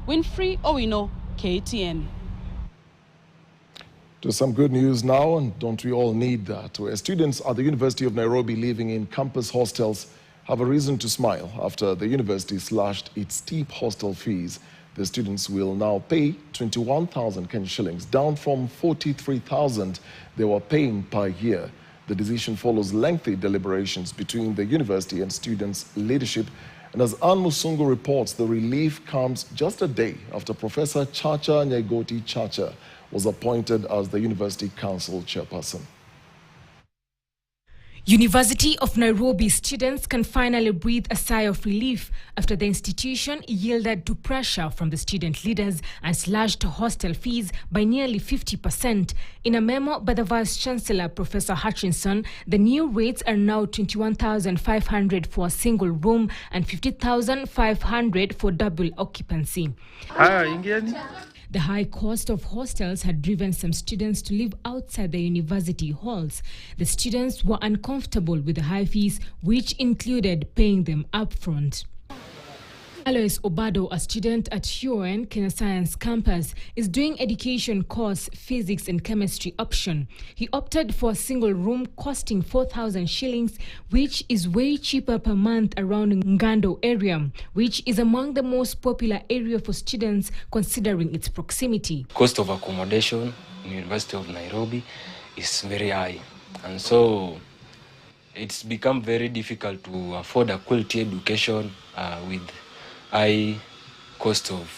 Winfrey Owino, KTN. To some good news now, and don't we all need that, where students at the University of Nairobi living in campus hostels have a reason to smile after the university slashed its steep hostel fees. The students will now pay 21,000 Kenyan shillings, down from 43,000 they were paying per year. The decision follows lengthy deliberations between the university and students' leadership. And as Ann Musungu reports, the relief comes just a day after Professor Chacha Nyaigoti Chacha was appointed as the University Council chairperson. University of Nairobi students can finally breathe a sigh of relief after the institution yielded to pressure from the student leaders and slashed hostel fees by nearly 50%. In a memo by the Vice-Chancellor, Professor Hutchinson, the new rates are now 21,500 for a single room and 50,500 for double occupancy. The high cost of hostels had driven some students to live outside the university halls. The students were uncomfortable with the high fees, which included paying them upfront. Alois Obado, a student at UoN Kenya Science Campus, is doing education course physics and chemistry option. He opted for a single room costing 4,000 shillings, which is way cheaper per month around Ngando area, which is among the most popular area for students considering its proximity. Cost of accommodation in University of Nairobi is very high, and so it's become very difficult to afford a quality education with high cost of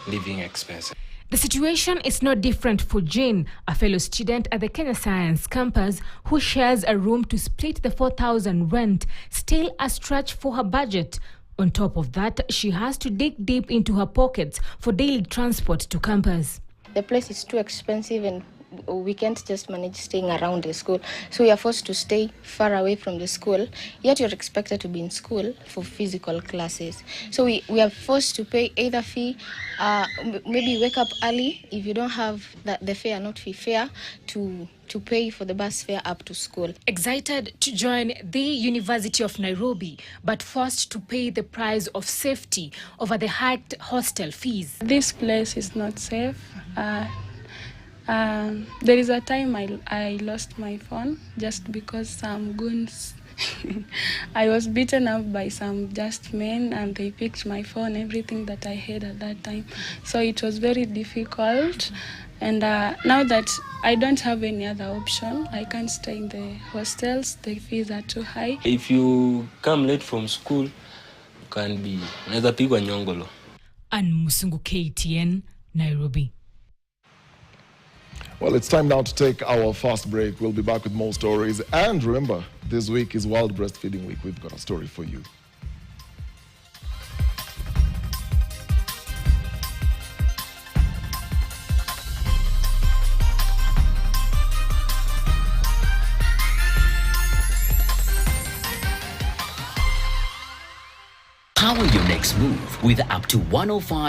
living expenses. The situation is not different for Jane, a fellow student at the Kenya Science Campus who shares a room to split the 4,000 rent, still a stretch for her budget. On top of that, she has to dig deep into her pockets for daily transport to campus. The place is too expensive and we can't just manage staying around the school. So we are forced to stay far away from the school, yet you're expected to be in school for physical classes. So we are forced to pay either fee, maybe wake up early if you don't have the fare, not fare, to pay for the bus fare up to school. Excited to join the University of Nairobi, but forced to pay the price of safety over the hiked hostel fees. This place is not safe. There is a time I lost my phone just because some goons, I was beaten up by some just men and they picked my phone, everything that I had at that time. So it was very difficult. And now that I don't have any other option, I can't stay in the hostels, the fees are too high. If you come late from school, you can be another pigwa nyongolo. Ann Musungu, KTN, Nairobi. Well, it's time now to take our first break. We'll be back with more stories. And remember, this week is World Breastfeeding Week. We've got a story for you. Power your next move with up to 105